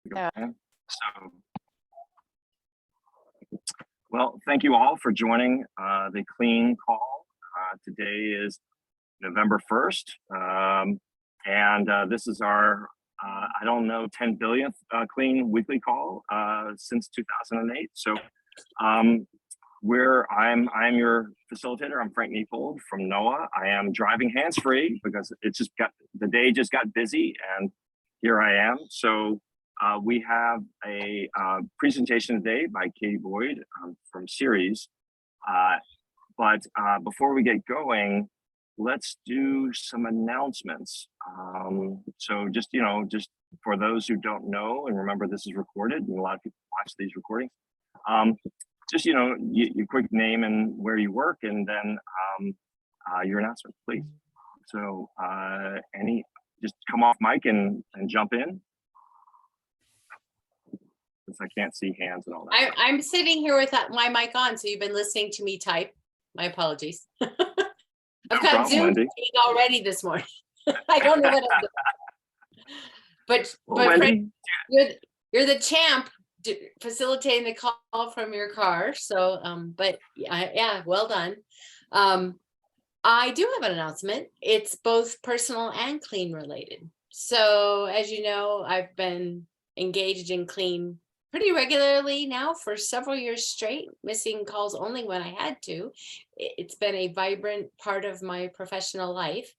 Yeah. Okay. So, well, thank you all for joining the Clean Call. Today is November 1st, and this is our, I don't know, 10 billionth Clean Weekly Call since 2008. So, I'm your facilitator. I'm Frank Neapold from NOAA. I am driving hands-free because the day just got busy, and here I am. So we have a presentation today by Katie Boyd from Ceres. But before we get going, let's do some announcements. So just for those who don't know, and remember this is recorded, and a lot of people watch these recordings. Just your quick name and where you work, and then your announcement, please. So just come off mic and jump in. I can't see hands and all that. I'm sitting here with my mic on, so you've been listening to me type. My apologies. I've got Zoom already this morning. I don't know what I'm doing. But Frank, you're the champ facilitating the call from your car. So, but yeah, well done. I do have an announcement. It's both personal and clean related. So as you know, I've been engaged in clean pretty regularly now for several years straight, missing calls only when I had to. It's been a vibrant part of my professional life.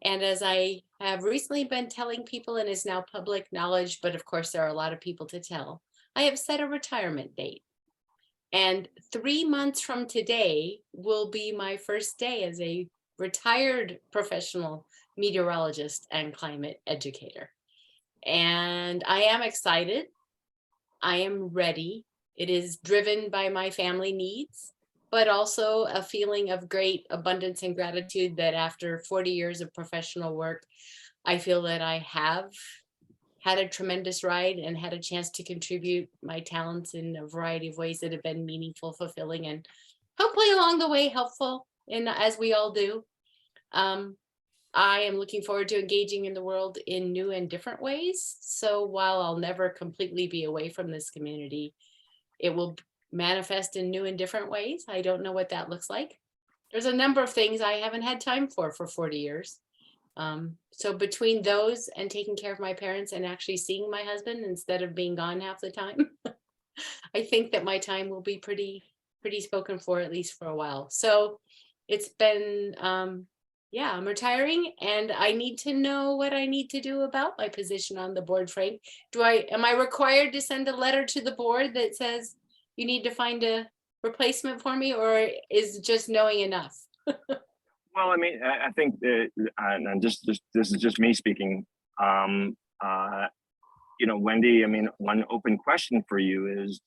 And as I have recently been telling people, and is now public knowledge, but of course there are a lot of people to tell, I have set a retirement date. And 3 months from today will be my first day as a retired professional meteorologist and climate educator. And I am excited. I am ready. It is driven by my family needs, but also a feeling of great abundance and gratitude that after 40 years of professional work, I feel that I have had a tremendous ride and had a chance to contribute my talents in a variety of ways that have been meaningful, fulfilling, and hopefully along the way helpful, as we all do. I am looking forward to engaging in the world in new and different ways. So while I'll never completely be away from this community, it will manifest in new and different ways. I don't know what that looks like. There's a number of things I haven't had time for 40 years. So between those and taking care of my parents and actually seeing my husband instead of being gone half the time, I think that my time will be pretty spoken for, at least for a while. So it's been, yeah, I'm retiring and I need to know what I need to do about my position on the board, Frank. Am I required to send a letter to the board that says you need to find a replacement for me, or is just knowing enough? Well, I mean, I think, and this is just me speaking. Wendy, I mean, one open question for you is,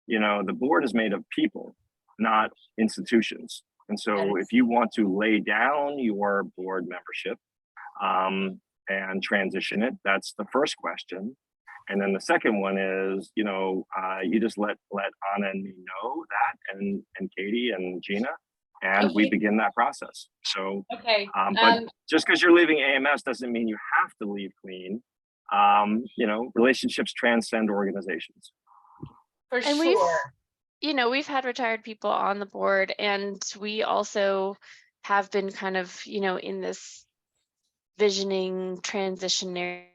the board is made of people, not institutions. And so if you want to lay down your board membership and transition it, that's the first question. And then the second one is, you just let Anna and me know that, and Katie and Gina, and we begin that process. So, but just because you're leaving AMS doesn't mean you have to leave Clean. Relationships transcend organizations. For sure. We've had retired people on the board, and we also have been kind of, in this visioning transitionary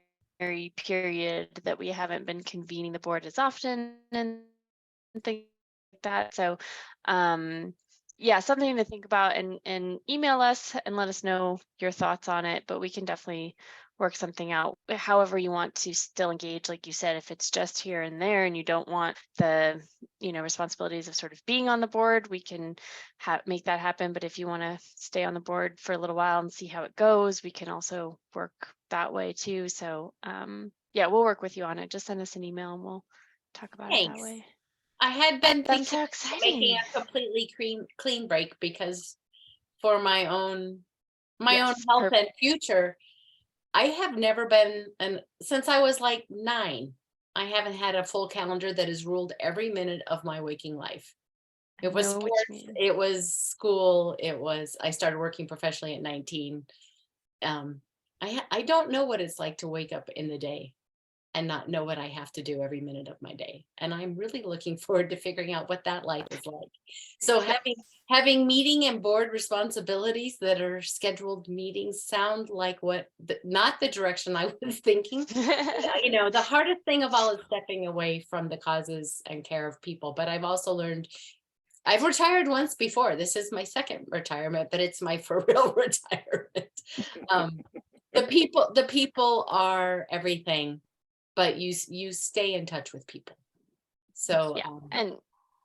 period that we haven't been convening the board as often and things like that. So, yeah, something to think about, and email us and let us know your thoughts on it, but we can definitely work something out however you want to still engage. Like you said, if it's just here and there and you don't want the responsibilities of sort of being on the board, we can make that happen. But if you want to stay on the board for a little while and see how it goes, we can also work that way too. So yeah, we'll work with you on it. Just send us an email and we'll talk about it that way. I had been thinking so of making a completely clean break, because for my own health and future, I have never been, and since I was like 9, I haven't had a full calendar that has ruled every minute of my waking life. It was sports, it was school, I started working professionally at 19. I don't know what it's like to wake up in the day and not know what I have to do every minute of my day. And I'm really looking forward to figuring out what that life is like. So having meeting and board responsibilities that are scheduled meetings sound like not the direction I was thinking. You know, the hardest thing of all is stepping away from the causes and care of people. But I've also learned, I've retired once before. This is my second retirement, but it's my for real retirement. The people are everything, but you stay in touch with people. So yeah, and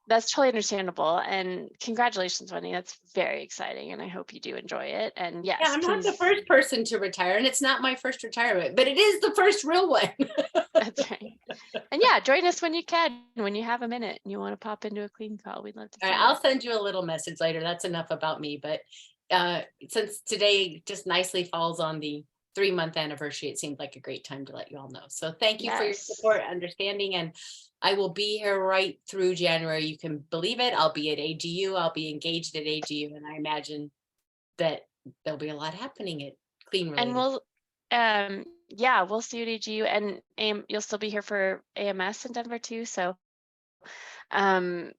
that's totally understandable. And congratulations, Wendy. That's very exciting, and I hope you do enjoy it. And yes, yeah, I'm not the please. first person to retire, and it's not my first retirement, but it is the first real one. That's right. And yeah, join us when you can, when you have a minute and you want to pop into a clean call. We'd love to see All right, you. I'll send you a little message later. That's enough about me. But since today just nicely falls on the 3-month anniversary, it seemed like a great time to let you all know. So thank you for your Yes. support, understanding, and I will be here right through January. You can believe it. I'll be at AGU. I'll be engaged at AGU, and I imagine that there'll be a lot happening at Clean related. And we'll yeah, we'll see you at AGU, and you'll still be here for AMS in Denver too. So and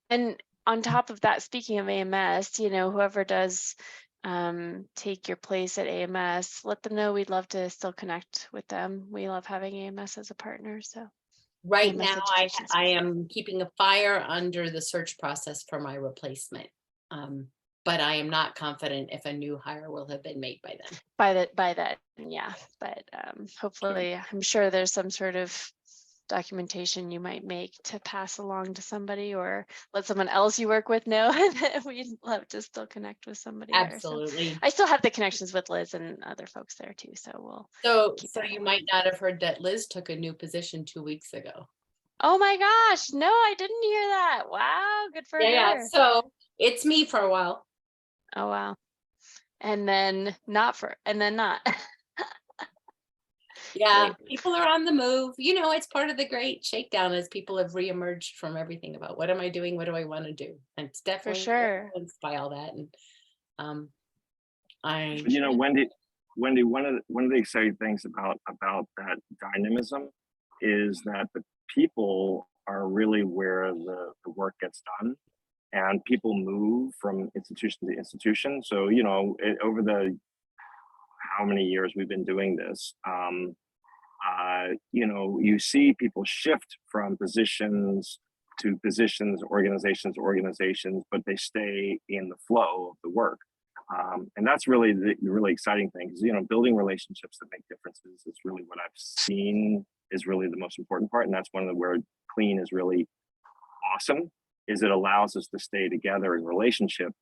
on top of that, speaking of AMS, you know, whoever does take your place at AMS, let them know we'd love to still connect with them. We love having AMS as a partner. So Right AMS now, education I am keeping a fire under the search process for my replacement. But I am not confident if a new hire will have been made by then. by that, yeah. But hopefully, I'm sure there's some sort of documentation you might make to pass along to somebody, or let someone else you work with know that we'd love to still connect with somebody there. Absolutely. So I still have the connections with Liz and other folks there too. So we'll. So you might not have heard that Liz took a new position 2 weeks ago. Oh my gosh, no, I didn't hear that. Wow, good for her. Yeah, so it's me for a while. Oh wow. And then not. Yeah, people are on the move. You know, it's part of the great shakedown as people have reemerged from everything about what am I doing? What do I want to do? And it's definitely sure influenced by all that. And You know, Wendy, one of the exciting things about that dynamism is that the people are really where the work gets done, and people move from institution to institution. So, you know, over the how many years we've been doing this, you know, you see people shift from positions to positions, organizations to organizations, but they stay in the flow of the work. And that's really the really exciting thing, because, you know, building relationships that make differences is really what I've seen is really the most important part. And that's one of the where Clean is really awesome, is it allows us to stay together in relationship,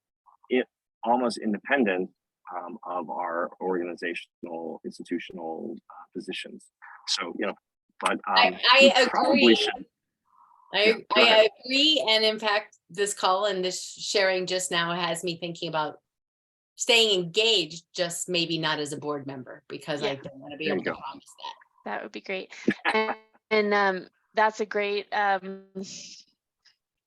it almost independent of our organizational, institutional positions. So, you know, but I agree. should. I agree. And in fact, this call and this sharing just now has me thinking about staying engaged, just maybe not as a board member, because I don't want to be able to promise that. That would be great. And that's a great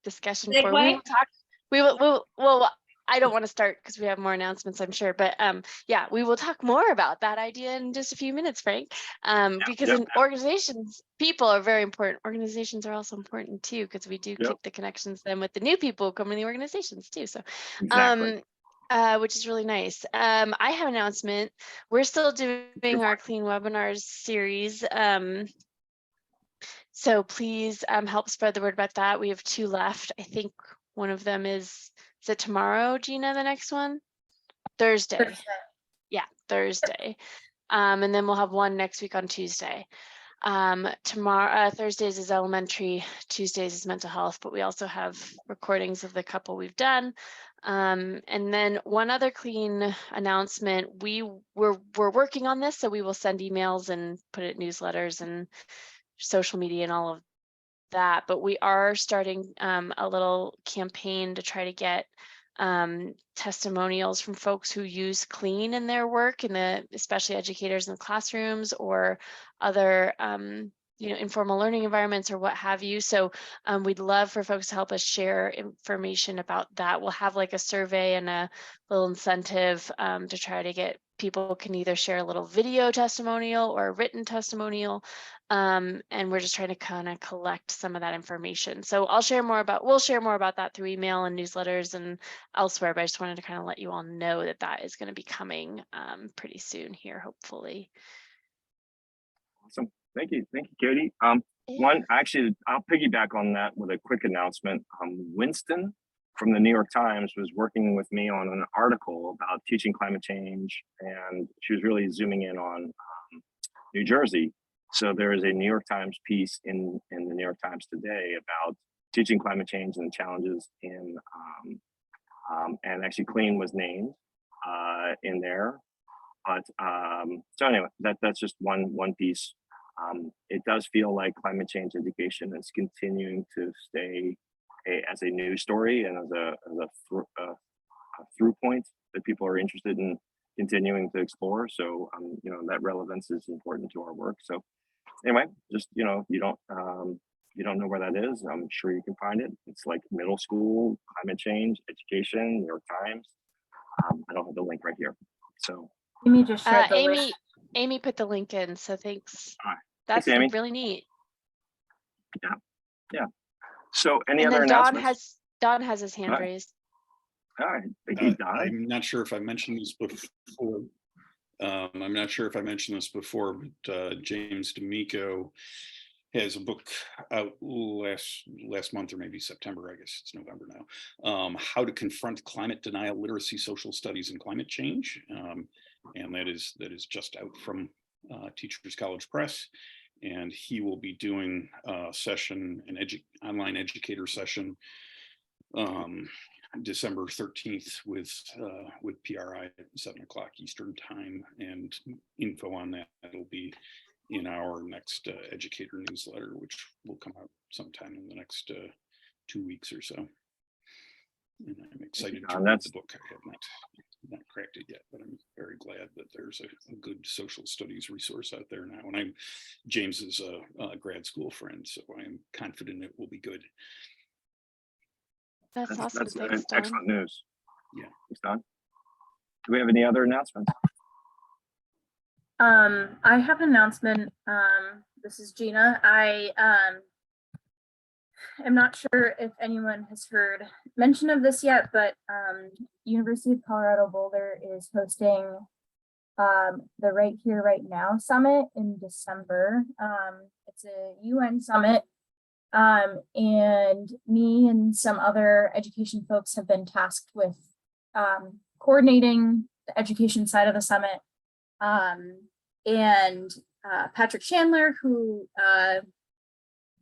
discussion for. We will talk. Well, I don't want to start because we have more announcements, I'm sure, but yeah, we will talk more about that idea in just a few minutes, Frank. Because in organizations, people are very important. Organizations are also important too, because we do keep the connections then with the new people who come in the organizations too. So, which is really nice. I have an announcement. We're still doing our Clean Webinars series. So please help spread the word about that. We have 2 left. I think one of them is it tomorrow, Gina, the next one? Thursday. Yeah, Thursday. And then we'll have one next week on Tuesday. Tomorrow, Thursdays is elementary, Tuesdays is mental health, but we also have recordings of the couple we've done. And then one other Clean announcement, we're working on this, so we will send emails and put it in newsletters and social media and all of that, but we are starting a little campaign to try to get testimonials from folks who use Clean in their work, especially educators in the classrooms or other you know, informal learning environments or what have you. So we'd love for folks to help us share information about that. We'll have like a survey and a little incentive to try to get people can either share a little video testimonial or a written testimonial. And we're just trying to kind of collect some of that information. So we'll share more about that through email and newsletters and elsewhere, but I just wanted to kind of let you all know that that is going to be coming pretty soon here, hopefully. Awesome. Thank you, Katie. Yeah. Actually, I'll piggyback on that with a quick announcement. Winston from the New York Times was working with me on an article about teaching climate change, and she was really zooming in on New Jersey. So there is a New York Times piece in the New York Times today about teaching climate change and the challenges in, and actually Clean was named in there. But so anyway, that's just one piece. It does feel like climate change education is continuing to stay as a news story and as a through point that people are interested in continuing to explore. So you know, that relevance is important to our work. So anyway, just, you know, you don't know where that is, I'm sure you can find it. It's like middle school climate change education, New York Times. I don't have the link right here, so Amy just shared the link. Amy put the link in, so thanks. All right. That's Thanks, Amy. really neat. Yeah. So any And other then announcements? Don has his hand All right. raised. All right, thank you, Don. I'm not sure if I mentioned this before. But James D'Amico has a book out last month, or maybe September, I guess it's November now. How to Confront Climate Denial, Literacy, Social Studies, and Climate Change. And that is just out from Teachers College Press. And he will be doing a session, an online educator session, December 13th with PRI at 7 o'clock Eastern time, and info on that will be in our next educator newsletter, which will come out sometime in the next 2 weeks or so. And I'm excited to read the book. I have not cracked it yet, but I'm very glad that there's a good social studies resource out there now. And James is a grad school friend, so I'm confident it will be good. That's awesome. Thanks, Don. Excellent news. Yeah. Thanks, Don. Do we have any other announcements? I have an announcement. This is Gina. I am not sure if anyone has heard mention of this yet, but University of Colorado Boulder is hosting the Right Here, Right Now Summit in December. It's a UN summit. And me and some other education folks have been tasked with coordinating the education side of the summit. And Patrick Chandler, who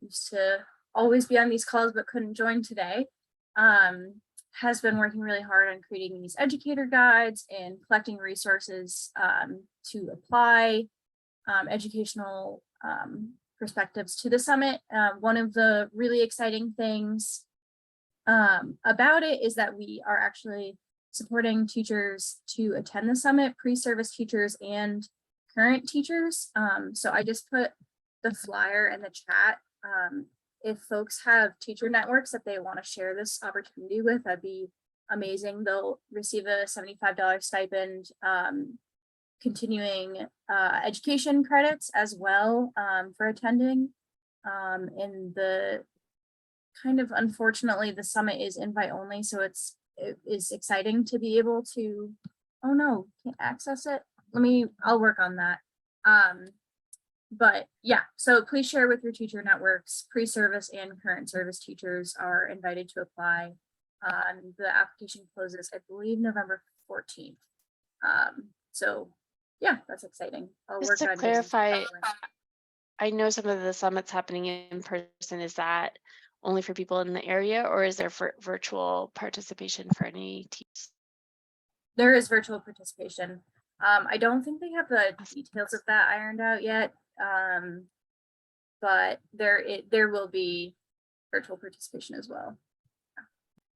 used to always be on these calls but couldn't join today, has been working really hard on creating these educator guides and collecting resources to apply educational perspectives to the summit. One of the really exciting things about it is that we are actually supporting teachers to attend the summit, pre-service teachers and current teachers. So I just put the flyer in the chat. If folks have teacher networks that they want to share this opportunity with, that'd be amazing. They'll receive a $75 stipend, continuing education credits as well for attending. And the kind of, unfortunately, the summit is invite only, so it is exciting to be able to, oh no, can't access it. I'll work on that. But yeah, so please share with your teacher networks. Pre-service and current service teachers are invited to apply. The application closes, I believe, November 14th. So yeah, that's exciting. Just to clarify, I know some of the summits happening in person. Is that only for people in the area, or is there for virtual participation for any teams? There is virtual participation. I don't think they have the details of that ironed out yet, but there will be virtual participation as well.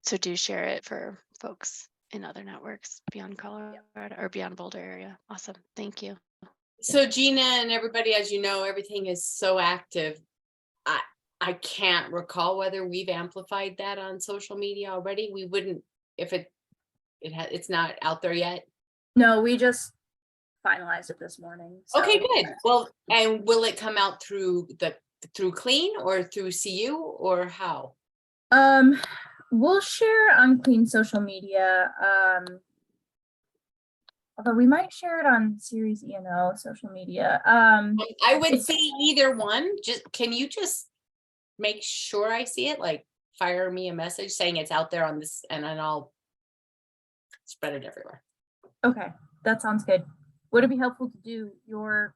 So do share it for folks in other networks beyond Colorado or beyond Boulder area. Awesome. Thank you. So Gina and everybody, as you know, everything is so active. I can't recall whether we've amplified that on social media already. We wouldn't if it's not out there yet. No, we just finalize it this morning. Okay, so- good. Well, and will it come out through Clean or through CU or how? We'll share on Clean social media. Although we might share it on Series ENO social media. I would It's- say either one. Can you just make sure I see it? Like fire me a message saying it's out there on this, and then I'll spread it everywhere. Okay, that sounds good. Would it be helpful to do your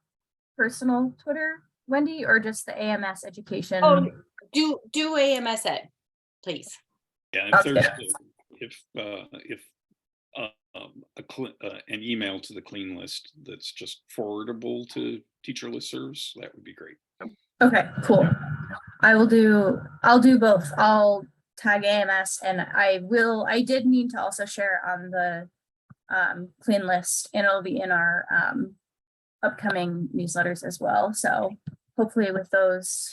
personal Twitter, Wendy, or just the AMS education? Oh, do AMS Ed, please. Yeah, Sounds if there's, good. if an email to the clean list that's just forwardable to teacher listservs, that would be great. Okay, cool. I'll do both. I'll tag AMS and I did mean to also share on the clean list, and it'll be in our upcoming newsletters as well. So hopefully with those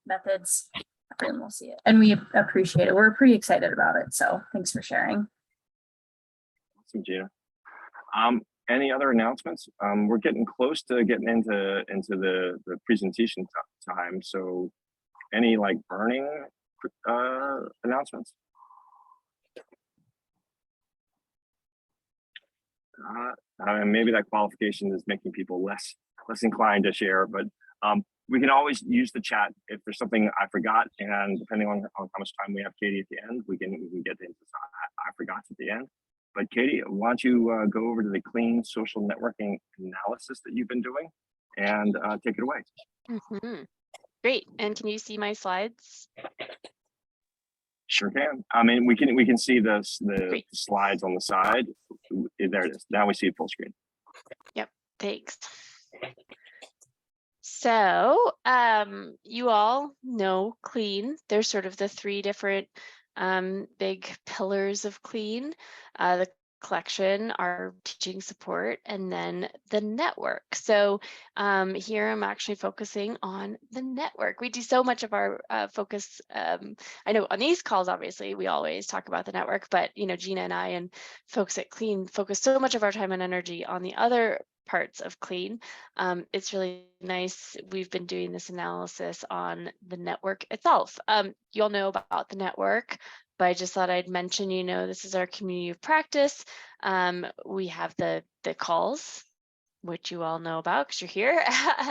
methods, everyone will see it. And we appreciate it. We're pretty excited about it. So thanks for sharing. Awesome, Gina. Any other announcements? We're getting close to getting into the presentation time. So any like burning announcements? Maybe that qualification is making people less inclined to share, but we can always use the chat if there's something I forgot, and depending on how much time we have, Katie, at the end, we can get into I forgot at the end. But Katie, why don't you go over to the clean social networking analysis that you've been doing and take it away. Mhm. Great. And can you see my slides? Sure can. I mean, we can see the Great. slides on the side. There it is. Now we see it full screen. Thanks. So you all know Clean. There's sort of the three different big pillars of Clean. The collection, our teaching support, and then the network. So here I'm actually focusing on the network. We do so much of our focus. I know on these calls, obviously, we always talk about the network, but Gina and I and folks at Clean focus so much of our time and energy on the other parts of Clean. It's really nice. We've been doing this analysis on the network itself. You all know about the network, but I just thought I'd mention, this is our community of practice. We have the calls, which you all know about because you're here,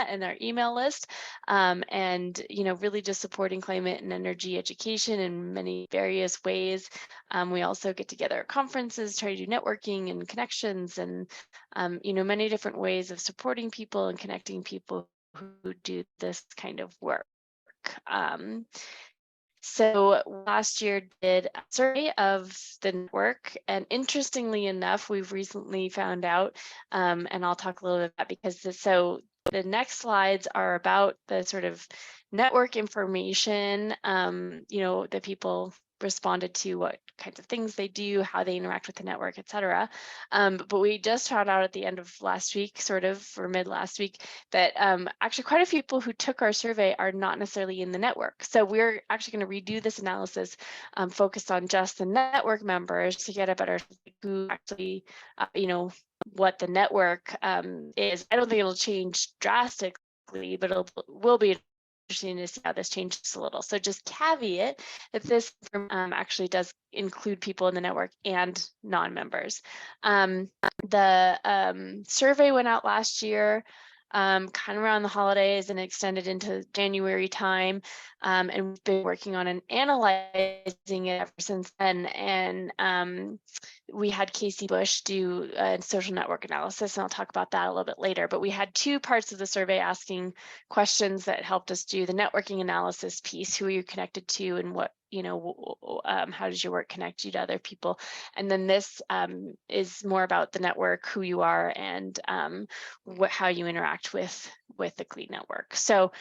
and our email list, and really just supporting climate and energy education in many various ways. We also get together at conferences, try to do networking and connections, and many different ways of supporting people and connecting people who do this kind of work. So last year did a survey of the network, and interestingly enough, we've recently found out, and I'll talk a little bit about because the next slides are about the sort of network information, that people responded to, what kinds of things they do, how they interact with the network, etc. But we just found out at the end of last week, or mid last week, that actually quite a few people who took our survey are not necessarily in the network. So we're actually going to redo this analysis focused on just the network members to get a better who actually, what the network is. I don't think it'll change drastically, but will be interesting to see how this changes a little. So just caveat that this actually does include people in the network and non-members. The survey went out last year, kind of around the holidays, and extended into January time. And we've been working on and analyzing it ever since then. And we had Casey Bush do a social network analysis, and I'll talk about that a little bit later. But we had two parts of the survey asking questions that helped us do the networking analysis piece: who are you connected to, and what, how does your work connect you to other people? And then this is more about the network, who you are, and how you interact with the Clean network. So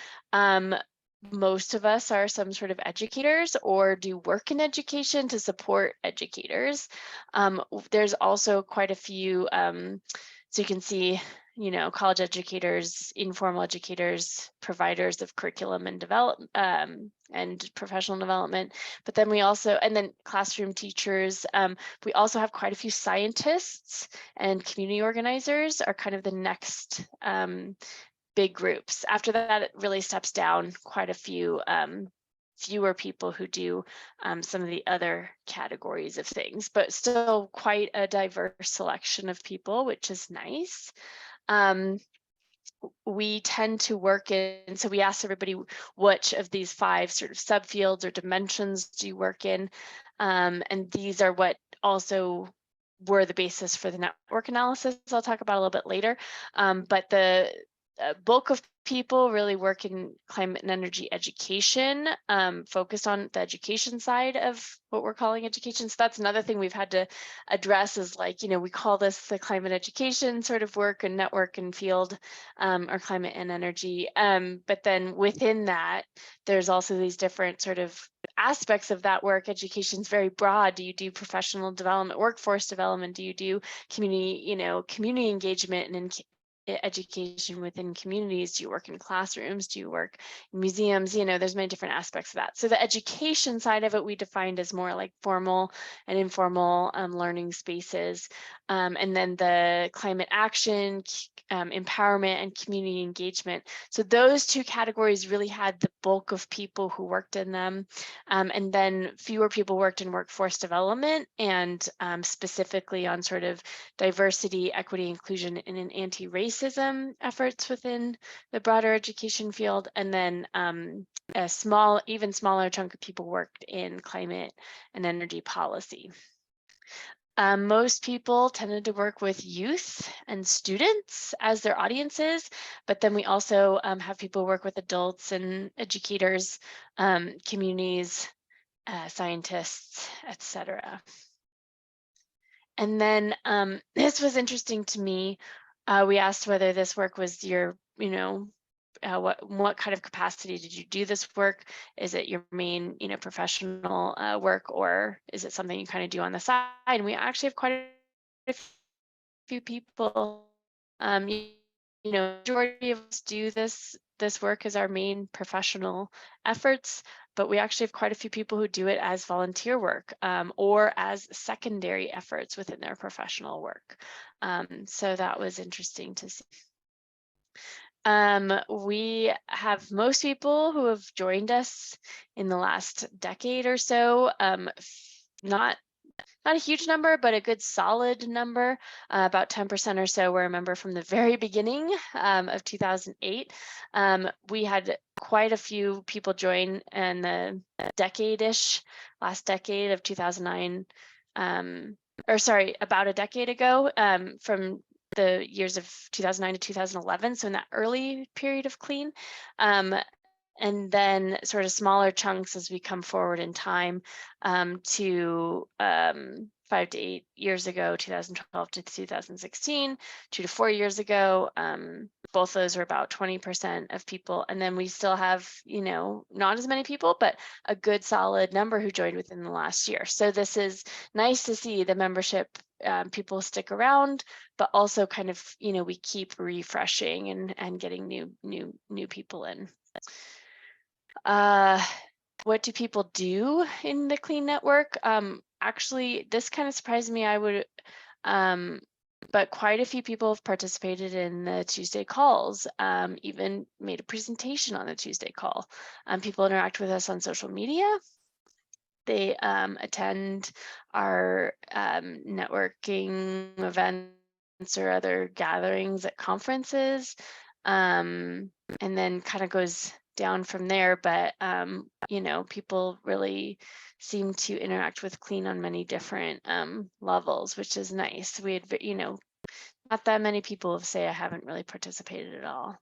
most of us are some sort of educators or do work in education to support educators. There's also quite a few, so you can see college educators, informal educators, providers of curriculum and and professional development. But then and then classroom teachers. We also have quite a few scientists, and community organizers are kind of the next big groups. After that, it really steps down quite a few. Fewer people who do some of the other categories of things, but still quite a diverse selection of people, which is nice. We tend to work in, so we asked everybody which of these 5 sort of subfields or dimensions do you work in, and these are what also were the basis for the network analysis I'll talk about a little bit later. But the bulk of people really work in climate and energy education, focused on the education side of what we're calling education. So that's another thing we've had to address is we call this the climate education sort of work and network and field, or climate and energy. But then within that, there's also these different sort of aspects of that work. Education is very broad. Do you do professional development, workforce development? Do you do community, community engagement and education within communities? Do you work in classrooms? Do you work in museums? There's many different aspects of that. So the education side of it we defined as more like formal and informal learning spaces. And then the climate action, empowerment, and community engagement. So those 2 categories really had the bulk of people who worked in them. And then fewer people worked in workforce development and specifically on sort of diversity, equity, inclusion, and an anti-racism efforts within the broader education field. And then even smaller chunk of people worked in climate and energy policy. Most people tended to work with youth and students as their audiences, but then we also have people work with adults and educators, communities, scientists, etc. And then this was interesting to me. We asked whether this work was your, what kind of capacity did you do this work? Is it your main, professional work, or is it something you kind of do on the side? And we actually have quite a few people. Majority of us do this work as our main professional efforts, but we actually have quite a few people who do it as volunteer work or as secondary efforts within their professional work. So that was interesting to see. We have most people who have joined us in the last decade or so, not a huge number, but a good solid number. About 10% or so were a member from the very beginning of 2008. We had quite a few people join in the last decade of 2009, about a decade ago, from the years of 2009 to 2011. So in that early period of CLEAN. And then sort of smaller chunks as we come forward in time to 5 to 8 years ago, 2012 to 2016, 2 to 4 years ago. Both those are about 20% of people. And then we still have, not as many people, but a good solid number who joined within the last year. So this is nice to see the membership, people stick around, but also kind of, we keep refreshing and getting new people in. What do people do in the CLEAN network? Actually, this kind of surprised me. But quite a few people have participated in the Tuesday calls, even made a presentation on the Tuesday call. People interact with us on social media. They attend our networking events or other gatherings at conferences, and then kind of goes down from there. But people really seem to interact with CLEAN on many different levels, which is nice. We had, not that many people say I haven't really participated at all.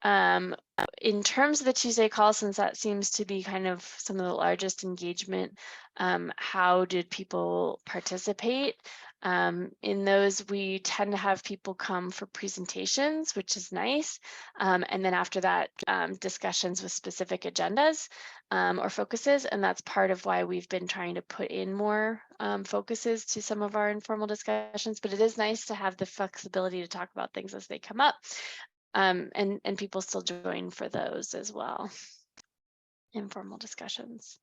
In terms of the Tuesday call, since that seems to be kind of some of the largest engagement, how did people participate? In those, we tend to have people come for presentations, which is nice. And then after that, discussions with specific agendas or focuses. And that's part of why we've been trying to put in more focuses to some of our informal discussions. But it is nice to have the flexibility to talk about things as they come up. And people still join for those as well. Informal discussions.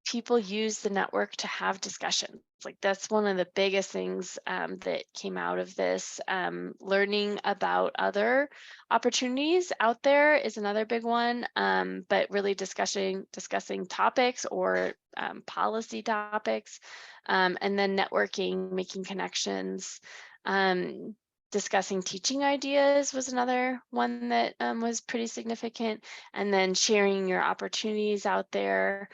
People use the network to have discussions. Like that's one of the biggest things that came out of this. Learning about other opportunities out there is another big one, but really discussing topics or policy topics, and then networking, making connections. Discussing teaching ideas was another one that was pretty significant, and then sharing your opportunities out there.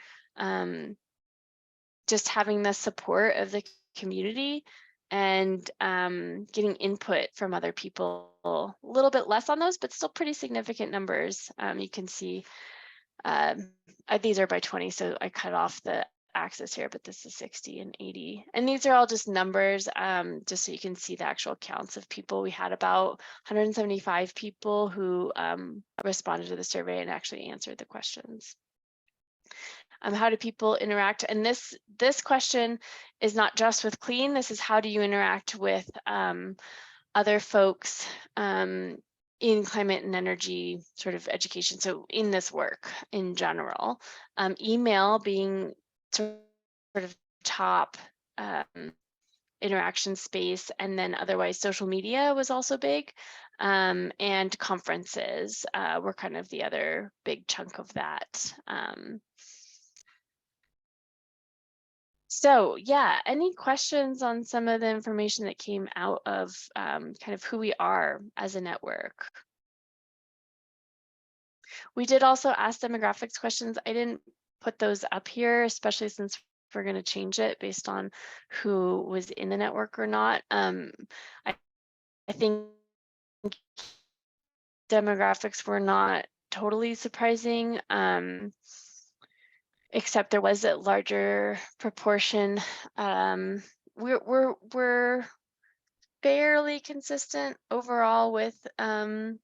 Just having the support of the community and getting input from other people, a little bit less on those, but still pretty significant numbers. You can see these are by 20, so I cut off the axis here, but this is 60 and 80. And these are all just numbers, just so you can see the actual counts of people. We had about 175 people who responded to the survey and actually answered the questions. How do people interact? And this question is not just with CLEAN. This is how do you interact with other folks in climate and energy sort of education. So in this work in general, email being sort of top interaction space, and then otherwise social media was also big, and conferences were kind of the other big chunk of that. So yeah, any questions on some of the information that came out of kind of who we are as a network? We did also ask demographics questions. I didn't put those up here, especially since we're going to change it based on who was in the network or not. I think demographics were not totally surprising. Except there was a larger proportion. We're fairly consistent overall with some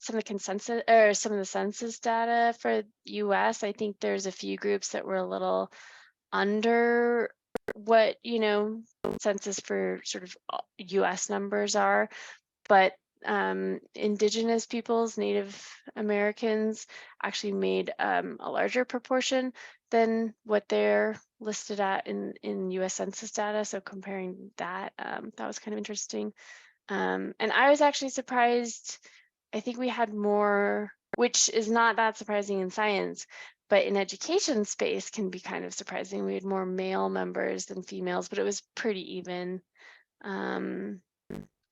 of the consensus or some of the census data for US. I think there's a few groups that were a little under what, census for sort of US numbers are, but Indigenous peoples, Native Americans actually made a larger proportion than what they're listed at in US Census data. So comparing that, that was kind of interesting. And I was actually surprised. I think we had more, which is not that surprising in science, but in education space can be kind of surprising. We had more male members than females, but it was pretty even.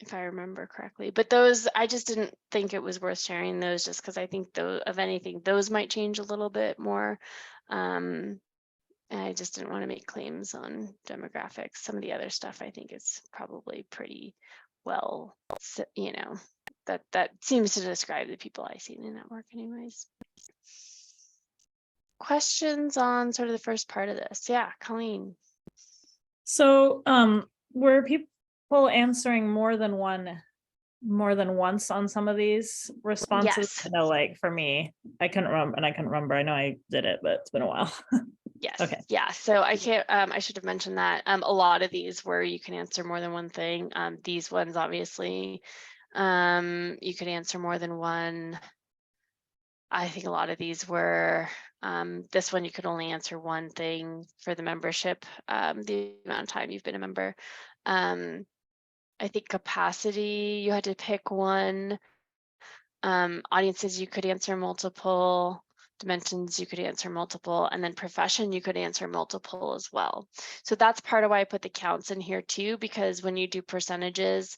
If I remember correctly, but those, I just didn't think it was worth sharing those just because I think those, of anything, those might change a little bit more. And I just didn't want to make claims on demographics. Some of the other stuff I think is probably pretty well, that seems to describe the people I see in the network anyways. Questions on sort of the first part of this? Yeah, Colleen. So were people answering more than once on some of these responses? Yes. I know, like for me, I couldn't remember. I know I did it, but it's been a while. Yes. Okay. Yeah. So I can't. I should have mentioned that. A lot of these where you can answer more than one thing. These ones, obviously, you could answer more than one. I think a lot of these were. This one you could only answer one thing for the membership. The amount of time you've been a member. I think capacity, you had to pick one. Audiences, you could answer multiple. Dimensions, you could answer multiple. And then profession, you could answer multiple as well. So that's part of why I put the counts in here too, because when you do percentages,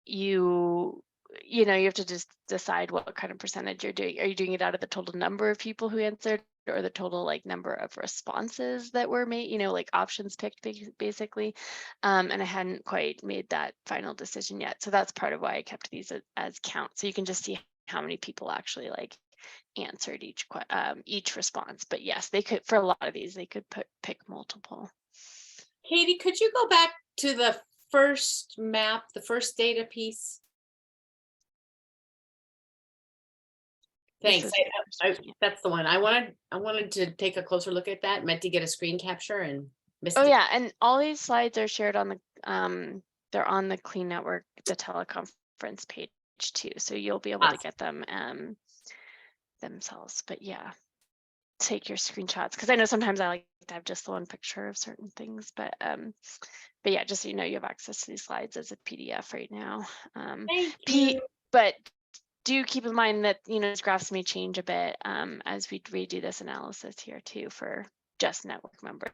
you have to just decide what kind of percentage you're doing. Are you doing it out of the total number of people who answered, or the total like number of responses that were made, like options picked basically. And I hadn't quite made that final decision yet. So that's part of why I kept these as count. So you can just see how many people actually like answered each response. But yes, they could, for a lot of these, they could pick multiple. Katie, could you go back to the first map, the first data piece? This Thanks. is That's the one. I wanted to take a closer look at that. Meant to get a screen capture and missed Oh it. yeah, and all these slides are shared on the they're on the Clean Network, the teleconference page too. So you'll be able to Awesome. get them themselves. But yeah, take your screenshots, because I know sometimes I like to have just the one picture of certain things, but yeah, just so you know, you have access to these slides as a PDF right now. Thank you. But do keep in mind that, you know, these graphs may change a bit as we redo this analysis here too for just network members.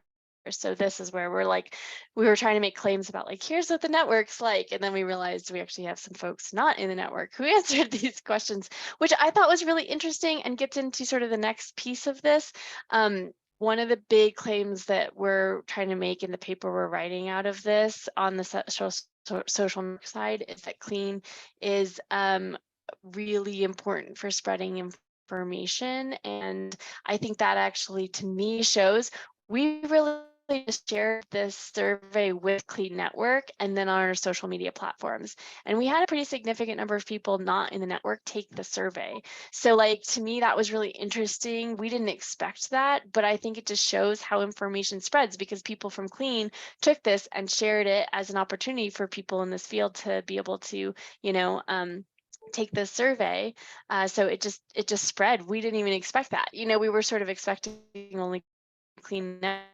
So this is where we were trying to make claims about like, here's what the network's like. And then we realized we actually have some folks not in the network who answered these questions, which I thought was really interesting and gets into sort of the next piece of this. One of the big claims that we're trying to make in the paper we're writing out of this on the social network side is that Clean is really important for spreading information. And I think that actually, to me, shows we really just shared this survey with Clean Network and then on our social media platforms. And we had a pretty significant number of people not in the network take the survey. So like, to me, that was really interesting. We didn't expect that, but I think it just shows how information spreads, because people from Clean took this and shared it as an opportunity for people in this field to be able to, you know, take this survey. So it just spread. We didn't even expect that. You know, we were sort of expecting only Clean Network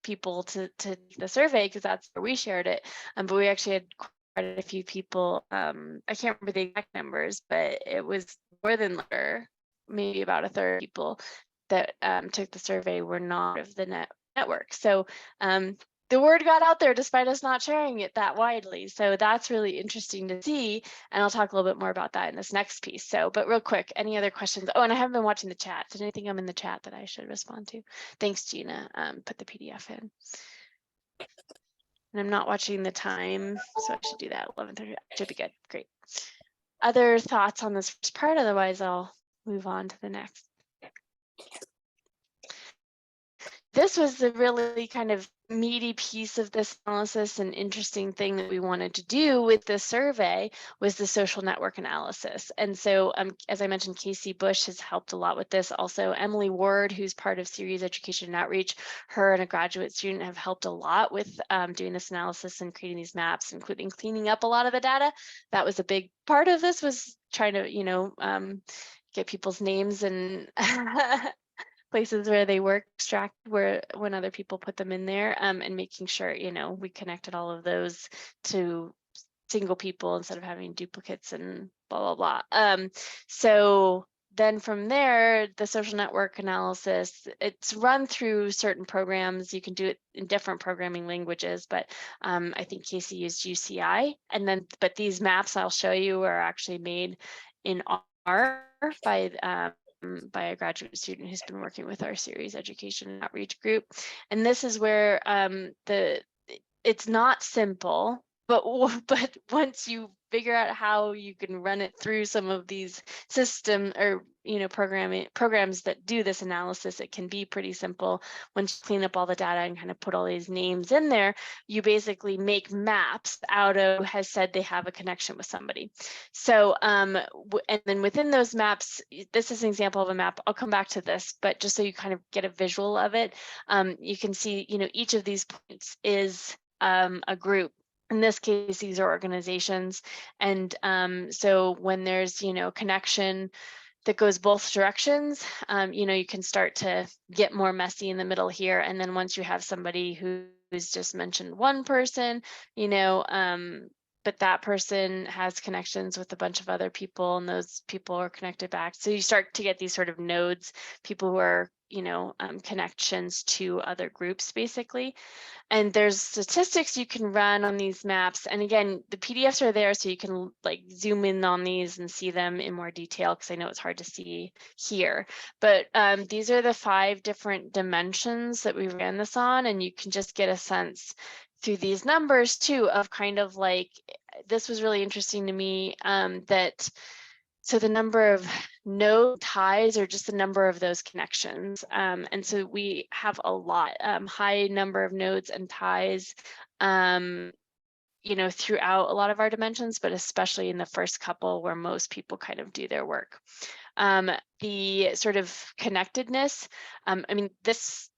people to take the survey because that's where we shared it. But we actually had quite a few people. I can't remember the exact numbers, but it was more than maybe about a third of people that took the survey were not of the network. So the word got out there despite us not sharing it that widely. So that's really interesting to see. And I'll talk a little bit more about that in this next piece. So, but real quick, any other questions? Oh, and I haven't been watching the chat. Did anything I'm in the chat that I should respond to? Thanks, Gina. Put the PDF in. And I'm not watching the time, so I should do that. 11:30 should be good. Great. Other thoughts on this first part? Otherwise, I'll move on to the next. This was the really kind of meaty piece of this analysis. An interesting thing that we wanted to do with this survey was the social network analysis. And so, as I mentioned, Casey Bush has helped a lot with this. Also, Emily Ward, who's part of Series Education and Outreach, her and a graduate student have helped a lot with doing this analysis and creating these maps, including cleaning up a lot of the data. That was a big part of this, was trying to, you know, get people's names and places where they work extracted when other people put them in there, and making sure, you know, we connected all of those to single people instead of having duplicates and blah, blah, blah. So then from there, the social network analysis, it's run through certain programs. You can do it in different programming languages, but I think Casey used UCI. And then, but these maps I'll show you are actually made in R by a graduate student who's been working with our Series Education and Outreach group. And this is where it's not simple, but once you figure out how you can run it through some of these system or, you know, programs that do this analysis, it can be pretty simple. Once you clean up all the data and kind of put all these names in there, you basically make maps out of who has said they have a connection with somebody. So and then within those maps, this is an example of a map. I'll come back to this, but just so you kind of get a visual of it, you can see, you know, each of these points is a group. In this case, these are organizations. And so when there's, you know, connection that goes both directions, you know, you can start to get more messy in the middle here. And then once you have somebody who's just mentioned one person, you know, but that person has connections with a bunch of other people and those people are connected back. So you start to get these sort of nodes, people who are, you know, connections to other groups basically. And there's statistics you can run on these maps. And again, the PDFs are there so you can like zoom in on these and see them in more detail, because I know it's hard to see here. But these are the 5 different dimensions that we ran this on, and you can just get a sense through these numbers too of kind of like, this was really interesting to me, that so the number of node ties are just the number of those connections. And so we have a lot, high number of nodes and ties, you know, throughout a lot of our dimensions, but especially in the first couple where most people kind of do their work. The sort of connectedness, I mean, this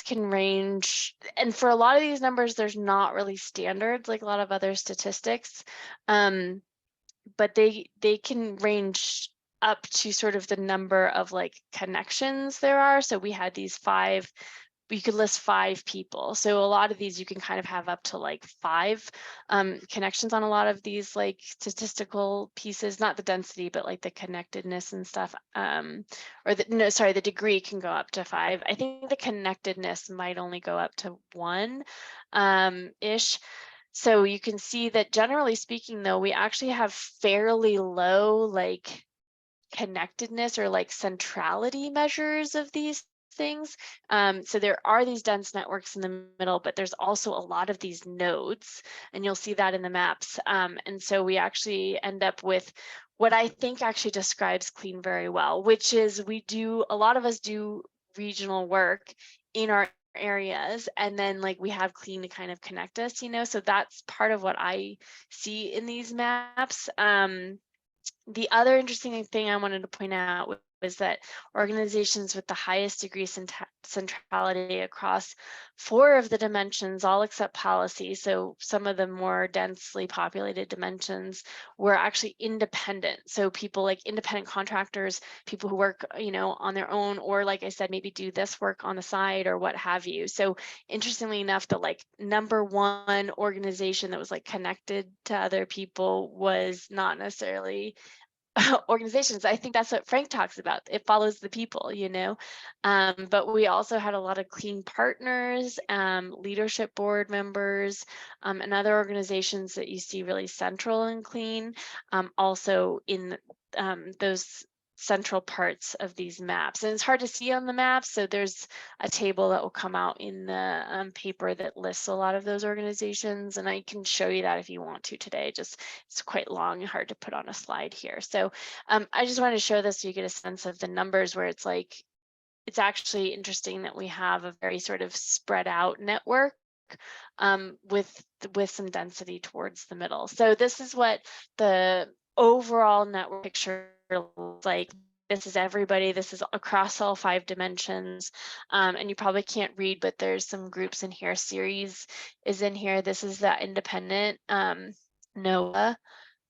can range, and for a lot of these numbers, there's not really standards like a lot of other statistics, but they can range up to sort of the number of like connections there are. So we had these 5, you could list 5 people. So a lot of these you can kind of have up to like 5 connections on a lot of these like statistical pieces, not the density, but like the connectedness and stuff. Or the degree can go up to 5. I think the connectedness might only go up to 1 ish. So you can see that generally speaking, though, we actually have fairly low like connectedness or like centrality measures of these things. So there are these dense networks in the middle, but there's also a lot of these nodes, and you'll see that in the maps. And so we actually end up with what I think actually describes Clean very well, which is a lot of us do regional work in our areas, and then like we have Clean to kind of connect us, you know, so that's part of what I see in these maps. The other interesting thing I wanted to point out was that organizations with the highest degree centrality across 4 of the dimensions, all except policy, so some of the more densely populated dimensions, were actually independent. So people like independent contractors, people who work, you know, on their own, or like I said, maybe do this work on the side or what have you. So interestingly enough, the like number 1 organization that was like connected to other people was not necessarily organizations. I think that's what Frank talks about. It follows the people, you know. But we also had a lot of Clean partners, leadership board members, and other organizations that you see really central in Clean, also in those central parts of these maps. And it's hard to see on the map, so there's a table that will come out in the paper that lists a lot of those organizations, and I can show you that if you want to today. Just it's quite long and hard to put on a slide here. So I just wanted to show this so you get a sense of the numbers, where it's like, it's actually interesting that we have a very sort of spread out network with some density towards the middle. So this is what the overall network picture looks like. This is everybody. This is across all 5 dimensions. And you probably can't read, but there's some groups in here. Ceres is in here. This is that independent NOAA,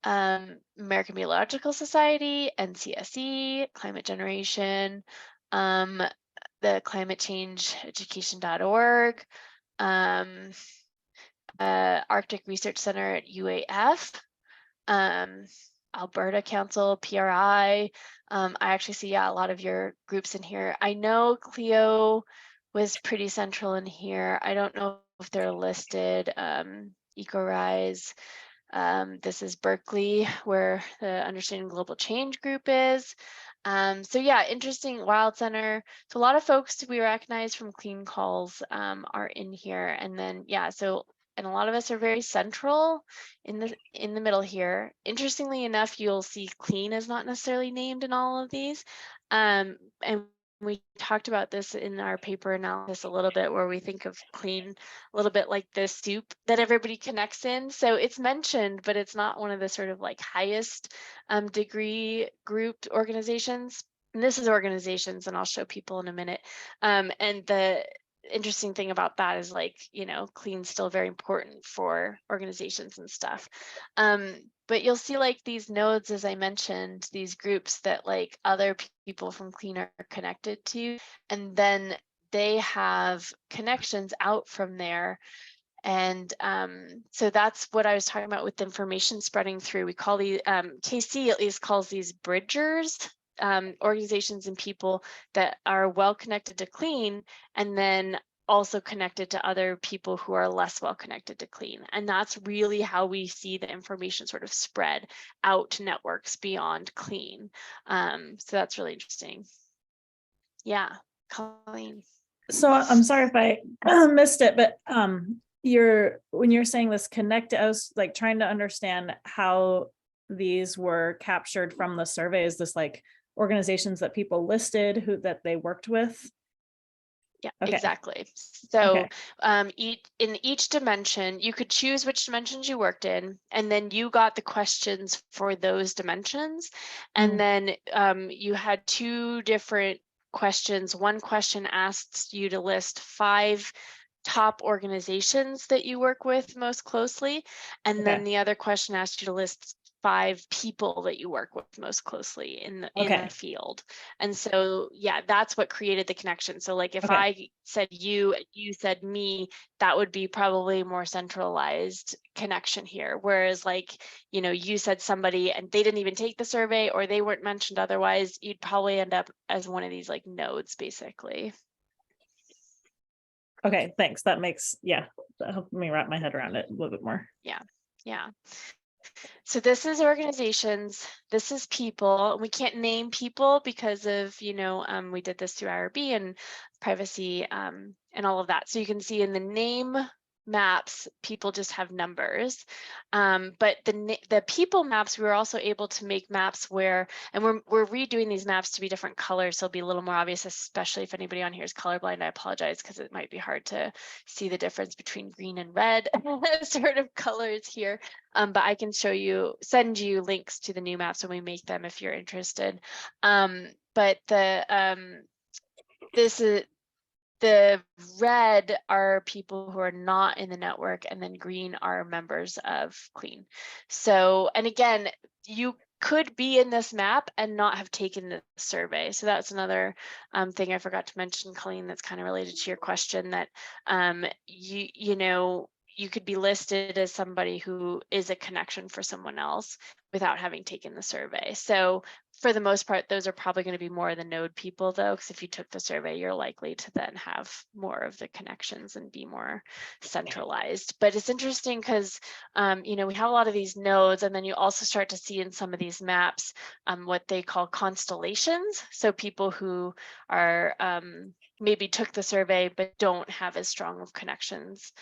American Meteorological Society, NCSE, Climate Generation, the Climate Change Education.org, Arctic Research Center at UAF, Alberta Council, PRI. I actually see, yeah, a lot of your groups in here. I know Clio was pretty central in here. I don't know if they're listed. EcoRise. This is Berkeley, where the Understanding Global Change group is. So yeah, interesting. Wild Center. So a lot of folks we recognize from Clean calls are in here. And then, yeah, so, and a lot of us are very central in the middle here. Interestingly enough, you'll see Clean is not necessarily named in all of these. And we talked about this in our paper analysis a little bit, where we think of Clean a little bit like the soup that everybody connects in. So it's mentioned, but it's not one of the sort of like highest degree grouped organizations. And this is organizations, and I'll show people in a minute. And the interesting thing about that is, like, you know, Clean's still very important for organizations and stuff. But you'll see like these nodes, as I mentioned, these groups that like other people from Clean are connected to, and then they have connections out from there. And so that's what I was talking about with information spreading through. We call these, KC at least calls these bridgers, organizations and people that are well connected to Clean, and then also connected to other people who are less well connected to Clean. And that's really how we see the information sort of spread out to networks beyond Clean. So that's really interesting. Yeah, Colleen. So I'm sorry if I missed it, but when you're saying this connect, I was like trying to understand how these were captured from the survey. Is this like organizations that people listed who that they worked with? Yeah, Okay. exactly. So Okay. in each dimension, you could choose which dimensions you worked in, and then you got the questions for those dimensions. And Mm. then you had two different questions. One question asks you to list 5 top organizations that you work with most closely. And then Okay. the other question asks you to list 5 people that you work with most closely in the Okay. field. And so, yeah, that's what created the connection. So like if Okay. I said you, and you said me, that would be probably more centralized connection here. Whereas like, you know, you said somebody and they didn't even take the survey or they weren't mentioned otherwise, you'd probably end up as one of these like nodes basically. Okay, thanks. That makes, yeah, that helped me wrap my head around it a little bit more. Yeah. So this is organizations, this is people. We can't name people because of, you know, we did this through IRB and privacy and all of that. So you can see in the name maps, people just have numbers. But the people maps, we were also able to make maps where, and we're redoing these maps to be different colors, so it'll be a little more obvious, especially if anybody on here is colorblind. I apologize because it might be hard to see the difference between green and red sort of colors here. But I can send you links to the new maps when we make them if you're interested. But the red are people who are not in the network, and then green are members of Clean. So, and again, you could be in this map and not have taken the survey. So that's another thing I forgot to mention, Colleen, that's kind of related to your question, that you know, you could be listed as somebody who is a connection for someone else without having taken the survey. So for the most part, those are probably going to be more the node people though, because if you took the survey, you're likely to then have more of the connections and be more centralized. But it's interesting because, you know, we have a lot of these nodes, and then you also start to see in some of these maps what they call constellations. So people who are maybe took the survey but don't have as strong of connections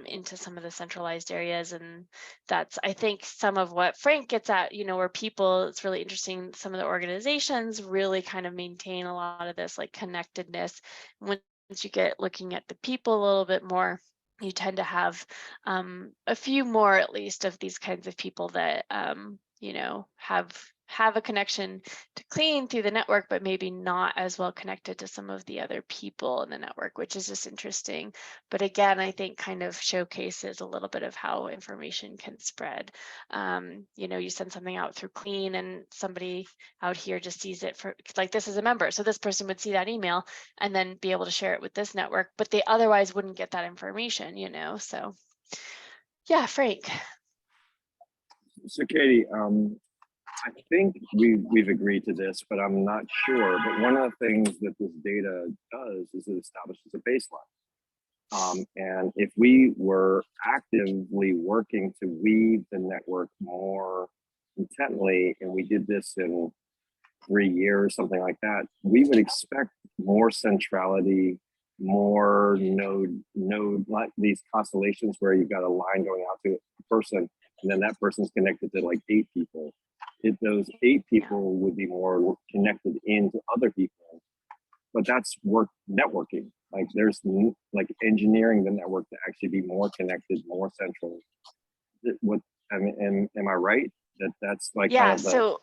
into some of the centralized areas. And that's, I think, some of what Frank gets at, you know, where people, it's really interesting, some of the organizations really kind of maintain a lot of this like connectedness. Once you get looking at the people a little bit more, you tend to have a few more at least of these kinds of people that you know, have a connection to Clean through the network, but maybe not as well connected to some of the other people in the network, which is just interesting. But again, I think kind of showcases a little bit of how information can spread. You know, you send something out through Clean and somebody out here just sees it for like, this is a member. So this person would see that email and then be able to share it with this network, but they otherwise wouldn't get that information, you know? So yeah, Frank. So Katie, I think we've agreed to this, but I'm not sure. But one of the things that this data does is it establishes a baseline. And if we were actively working to weave the network more intently, and we did this in 3 years, something like that, we would expect more centrality, more node, like these constellations where you've got a line going out to a person, and then that person's connected to like 8 people. If those 8 people would be more connected into other people, but that's networking. Like there's like engineering the network to actually be more connected, more central. What I mean, am I right that that's like Yeah, kind of the so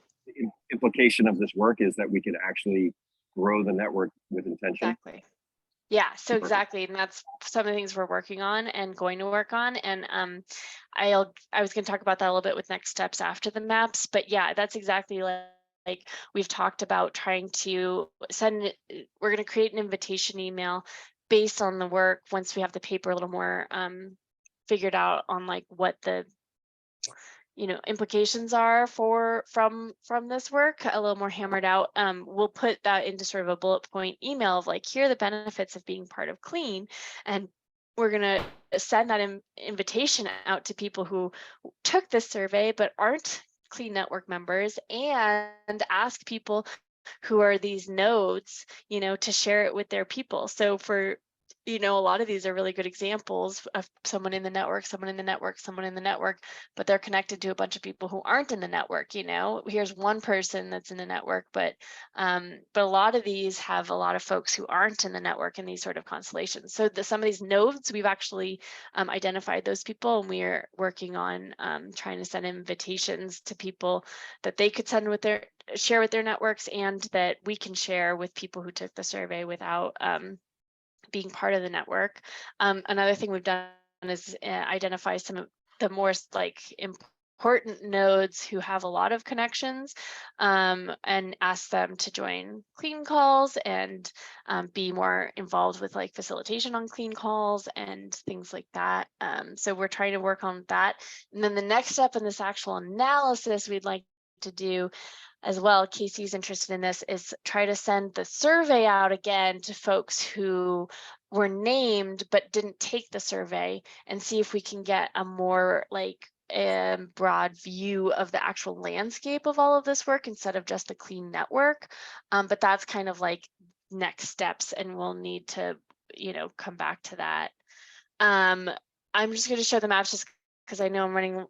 implication of this work is that we could actually grow the network with intention? exactly. Yeah, so Super. exactly. And that's some of the things we're working on and going to work on. And I was going to talk about that a little bit with next steps after the maps. But yeah, that's exactly like we've talked about trying to we're going to create an invitation email based on the work once we have the paper a little more figured out on like what the implications are from this work a little more hammered out. We'll put that into sort of a bullet point email of like, here are the benefits of being part of Clean, and we're going to send that invitation out to people who took this survey but aren't Clean Network members, and ask people who are these nodes, to share it with their people. So for you know, a lot of these are really good examples of someone in the network, someone in the network, someone in the network, but they're connected to a bunch of people who aren't in the network. You know, here's one person that's in the network, but a lot of these have a lot of folks who aren't in the network in these sort of constellations. So some of these nodes, we've actually identified those people, and we are working on trying to send invitations to people that they could send with their share with their networks, and that we can share with people who took the survey without being part of the network. Another thing we've done is identify some of the more like important nodes who have a lot of connections, and ask them to join clean calls and be more involved with like facilitation on clean calls and things like that. So we're trying to work on that. And then the next step in this actual analysis we'd like to do as well, Casey's interested in this, is try to send the survey out again to folks who were named but didn't take the survey, and see if we can get a more like broad view of the actual landscape of all of this work instead of just a clean network. But that's kind of like next steps, and we'll need to, you know, come back to that. I'm just going to show the maps just because I know I'm running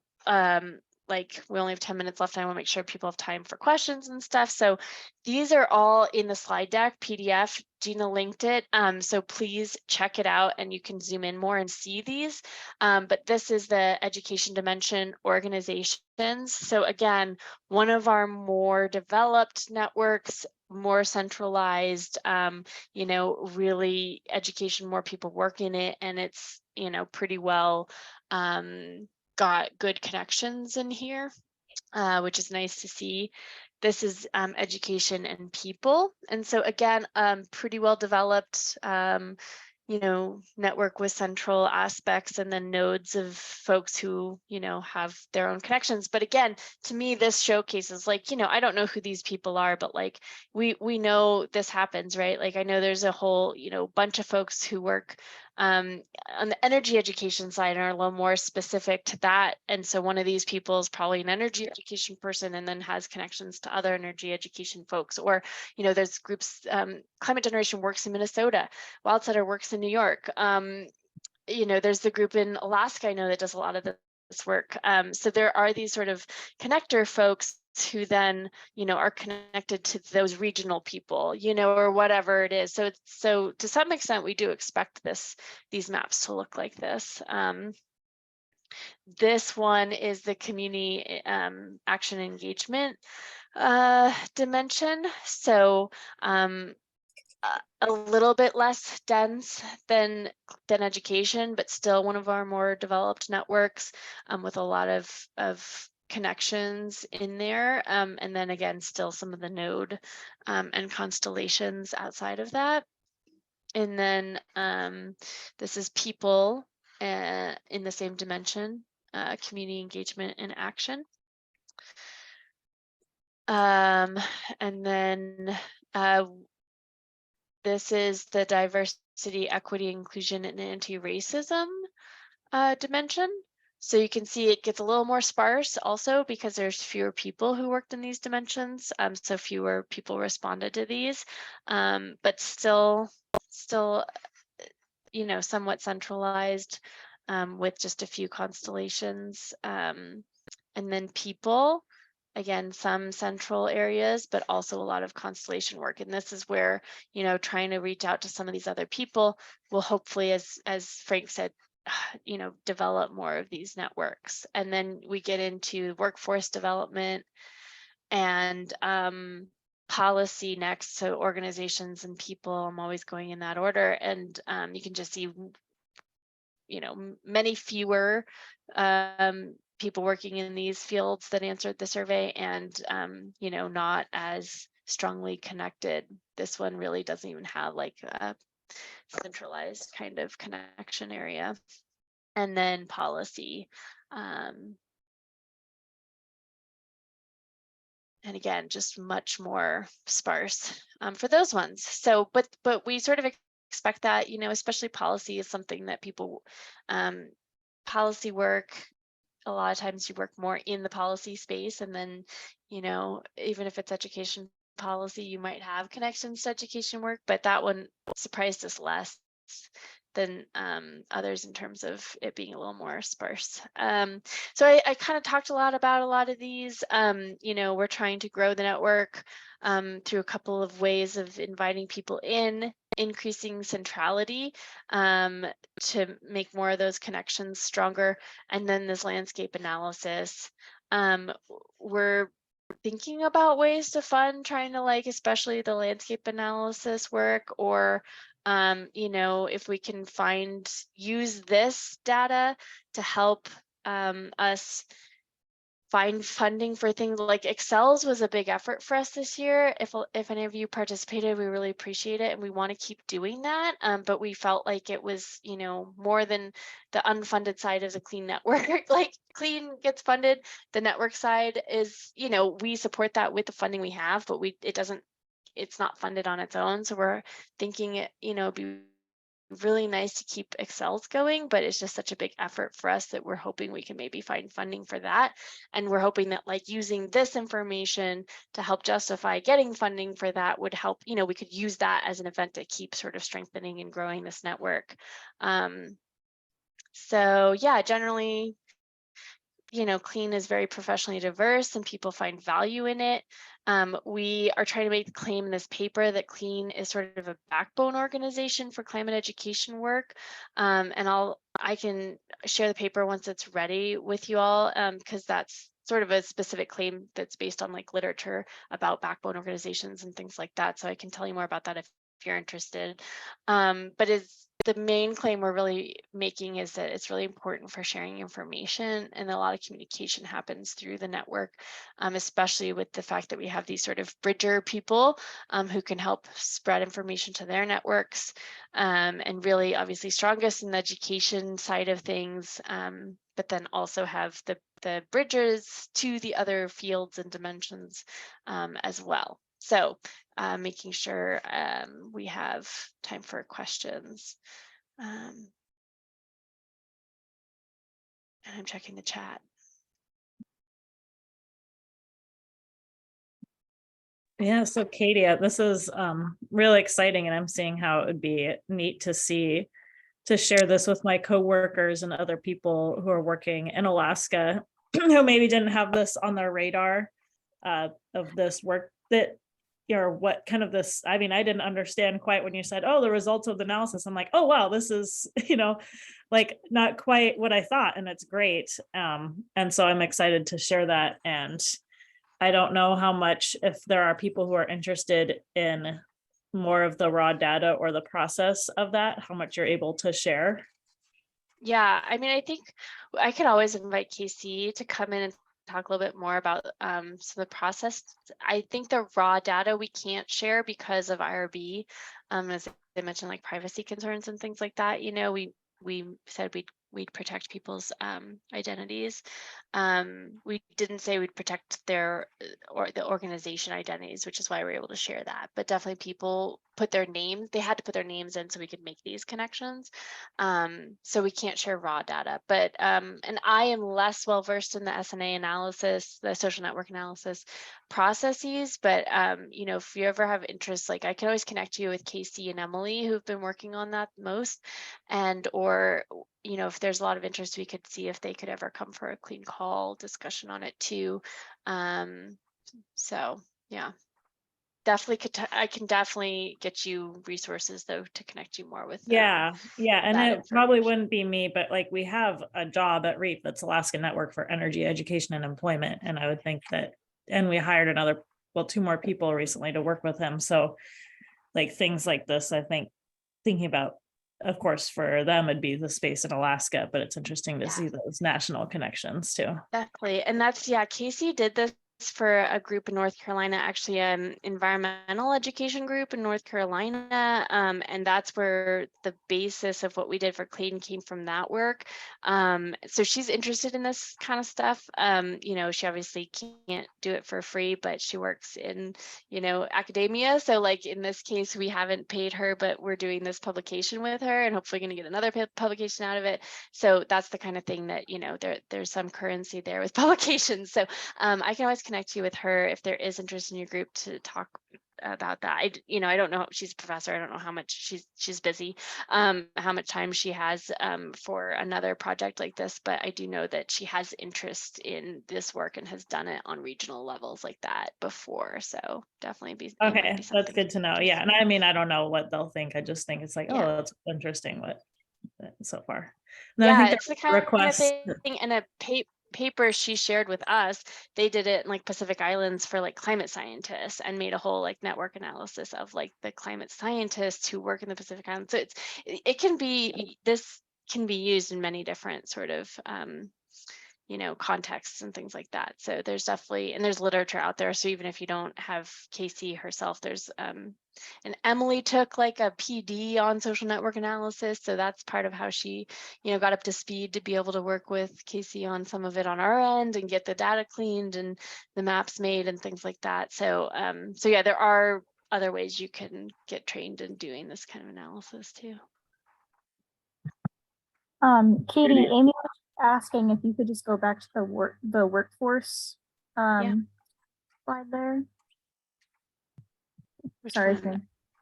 like we only have 10 minutes left. I want to make sure people have time for questions and stuff. So these are all in the slide deck PDF. Gina linked it. So please check it out, and you can zoom in more and see these. But this is the education dimension organizations. So again, one of our more developed networks, more centralized, you know, really education, more people work in it, and it's, you know, pretty well got good connections in here, which is nice to see. This is education and people. And so again, pretty well developed, you know, network with central aspects, and then nodes of folks who, you know, have their own connections. But again, to me, this showcases like, you know, I don't know who these people are, but like we know this happens, right? Like I know there's a whole, you know, bunch of folks who work on the energy education side and are a little more specific to that. And so one of these people is probably an energy education person and then has connections to other energy education folks. Or, you know, there's groups, Climate Generation works in Minnesota, Wildsetter works in New York. You know, there's the group in Alaska I know that does a lot of this work. So there are these sort of connector folks who then, you know, are connected to those regional people, you know, or whatever it is. So to some extent, we do expect these maps to look like this. This one is the community action engagement dimension. So a little bit less dense than education, but still one of our more developed networks with a lot of connections in there. And then again, still some of the node and constellations outside of that. And then this is people in the same dimension, community engagement and action. And then this is the diversity, equity, inclusion, and anti-racism dimension. So you can see it gets a little more sparse also because there's fewer people who worked in these dimensions. So fewer people responded to these, but still, you know, somewhat centralized with just a few constellations. And then people, again, some central areas, but also a lot of constellation work. And this is where, you know, trying to reach out to some of these other people will hopefully, as Frank said, you know, develop more of these networks. And then we get into workforce development and policy next. So organizations and people, I'm always going in that order. And you can just see, you know, many fewer people working in these fields that answered the survey, and you know, not as strongly connected. This one really doesn't even have like a centralized kind of connection area. And then policy. And again, just much more sparse for those ones. So, but we sort of expect that, you know, especially policy is something that people, policy work, a lot of times you work more in the policy space, and then, you know, even if it's education policy, you might have connections to education work, but that one surprised us less than others in terms of it being a little more sparse. So I kind of talked a lot about a lot of these. We're trying to grow the network through a couple of ways of inviting people in, increasing centrality to make more of those connections stronger, and then this landscape analysis. We're thinking about ways to fund, trying to especially the landscape analysis work, or if we can use this data to help us find funding for things like Excels was a big effort for us this year. If any of you participated, we really appreciate it, and we want to keep doing that. But we felt like it was, more than the unfunded side of the Clean network. Like Clean gets funded, the network side is, we support that with the funding we have, but it's not funded on its own. So we're thinking it'd be really nice to keep Excels going, but it's just such a big effort for us that we're hoping we can maybe find funding for that. And we're hoping that using this information to help justify getting funding for that would help, we could use that as an event to keep sort of strengthening and growing this network. So yeah, generally, Clean is very professionally diverse and people find value in it. We are trying to make the claim in this paper that Clean is sort of a backbone organization for climate education work. And I can share the paper once it's ready with you all, because that's sort of a specific claim that's based on literature about backbone organizations and things like that. So I can tell you more about that if you're interested. But the main claim we're really making is that it's really important for sharing information, and a lot of communication happens through the network, especially with the fact that we have these sort of bridger people who can help spread information to their networks, and really obviously strongest in the education side of things, but then also have the bridges to the other fields and dimensions as well. So making sure we have time for questions. And I'm checking the chat. Yeah, so Katie, this is really exciting, and I'm seeing how it would be neat to share this with my coworkers and other people who are working in Alaska who maybe didn't have this on their radar of this work that what kind of this, I mean, I didn't understand quite when you said, oh, the results of the analysis. I'm like, oh, wow, this is, not quite what I thought, and it's great. And so I'm excited to share that. And I don't know how much, if there are people who are interested in more of the raw data or the process of that, how much you're able to share. Yeah, I mean, I think I could always invite Casey to come in and talk a little bit more about some of the process. I think the raw data we can't share because of IRB, as I mentioned, privacy concerns and things like that. We said we'd protect people's identities. We didn't say we'd protect the organization identities, which is why we were able to share that. But definitely people they had to put their names in so we could make these connections. So we can't share raw data. But and I am less well versed in the SNA analysis, the social network analysis processes. But if you ever have interest, I can always connect you with Casey and Emily, who've been working on that most, or if there's a lot of interest, we could see if they could ever come for a Clean Call discussion on it too. So yeah, definitely I can definitely get you resources though to connect you more with. Yeah, and it probably wouldn't be me, but we have a job at REAP that's Alaska Network for Energy Education and Employment, and I would think that, and we hired two more people recently to work with him. So things like this, I think thinking about, of course, for them it'd be the space in Alaska, but it's interesting to see those national connections too. Definitely. And Casey did this for a group in North Carolina, actually an environmental education group in North Carolina. And that's where the basis of what we did for Clayton came from that work. So she's interested in this kind of stuff. She obviously can't do it for free, but she works in, academia. So in this case, we haven't paid her, but we're doing this publication with her and hopefully going to get another publication out of it. So that's the kind of thing that, there's some currency there with publications. So I can always connect you with her if there is interest in your group to talk that. I don't know. She's a professor. I don't know how much she's busy, how much time she has for another project like this. But I do know that she has interest in this work and has done it on regional levels like that before. So definitely it might Okay, be that's something good to know. Yeah, and I mean, I don't know what they'll think. I just think it's like, Yeah. oh, that's interesting what so far. And then I Yeah, think it's the there's kind of requests. thing in a paper she shared with us. They did it in like Pacific Islands for like climate scientists and made a whole like network analysis of like the climate scientists who work in the Pacific Islands. So this can be used in many different sort of contexts and things like that. So there's definitely, and there's literature out there. So even if you don't have Casey herself, there's and Emily took like a PD on social network analysis. So that's part of how she, got up to speed to be able to work with Casey on some of it on our end and get the data cleaned and the maps made and things like that. So so yeah, there are other ways you can get trained in doing this kind of analysis too. Katie, Katie. Amy was asking if you could just go back to the workforce slide there. Which Sorry, one?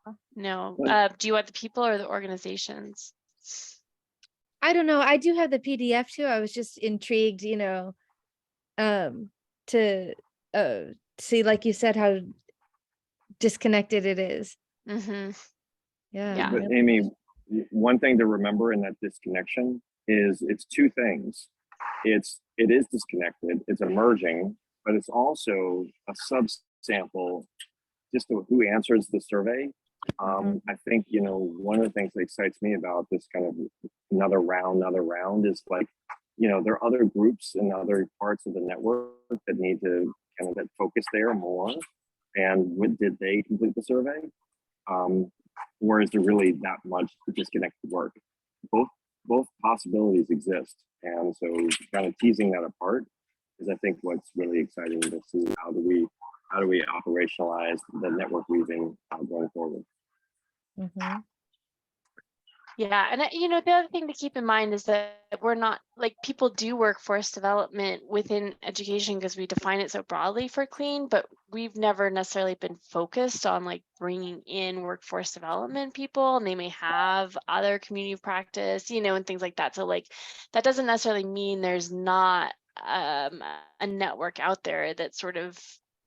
Shane. No. What? Do you want the people or the organizations? I don't know. I do have the PDF too. I was just intrigued, to see, like you said, how disconnected it is. Mm-hmm. Yeah. But Amy, one thing to remember in that disconnection is it's two things. It is disconnected, it's emerging, but it's also a subsample just of who answers the survey. I think, one of the things that excites me about this kind of another round is like, there are other groups and other parts of the network that need to kind of focus there more. And did they complete the survey? Or is there really that much disconnected work? Both possibilities exist. And so kind of teasing that apart is, I think, what's really exciting to see. How do we operationalize the network weaving going forward? Mm-hmm. Yeah, and the other thing to keep in mind is that we're not like people do workforce development within education because we define it so broadly for clean, but we've never necessarily been focused on like bringing in workforce development people, and they may have other community of practice, and things like that. So like that doesn't necessarily mean there's not a network out there that sort of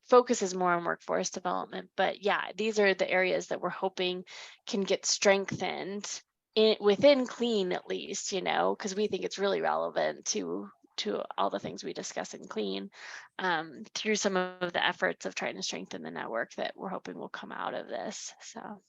focuses more on workforce development. But yeah, these are the areas that we're hoping can get strengthened within clean, at least, because we think it's really relevant to all the things we discuss in clean, through some of the efforts of trying to strengthen the network that we're hoping will come out of this. So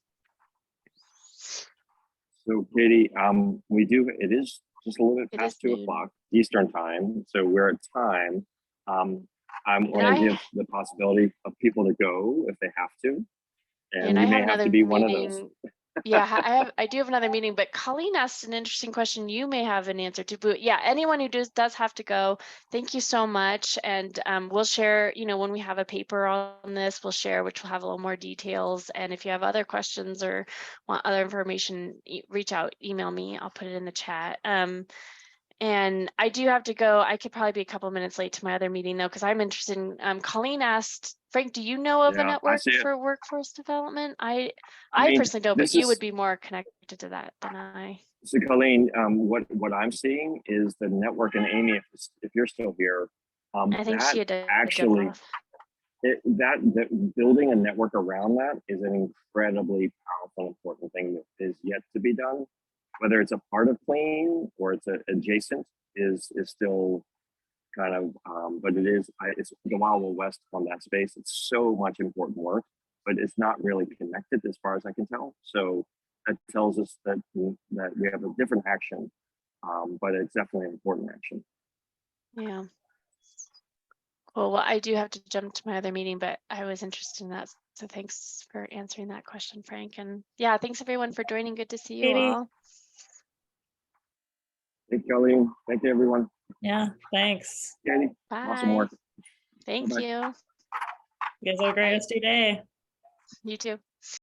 Katie, it is just a little bit past 2 o'clock Eastern time. So we're at time. I'm going to give the possibility of people to go if they have to. And you may have to be one of those. Yeah, I do have another meeting, but Colleen asked an interesting question. You may have an answer to, but yeah, anyone who does have to go, thank you so much. And we'll share, when we have a paper on this, we'll share, which will have a little more details. And if you have other questions or want other information, reach out, email me, I'll put it in the chat. And I do have to go. I could probably be a couple minutes late to my other meeting though, because I'm interested in, Colleen asked, Frank, do you know of a network for workforce development? I personally don't, but you would be more connected to that than I. So Colleen, what I'm seeing is the network, and Amy, if you're still here, I think she had actually, that building a network around that is an incredibly powerful, important thing that is yet to be done. Whether it's a part of clean or it's adjacent is still kind of, but it's the Wild West on that space. It's so much important work, but it's not really connected as far as I can tell. So that tells us that we have a different action, but it's definitely an important action. Yeah. Cool. Well, I do have to jump to my other meeting, but I was interested in that. So thanks for answering that question, Frank. And yeah, thanks everyone for joining. Good to see you all. Thank you, Colleen. Thank you, everyone. Yeah, thanks. Katie, Bye. awesome work. Thank Bye-bye. you. You guys have a great rest of your day. You too.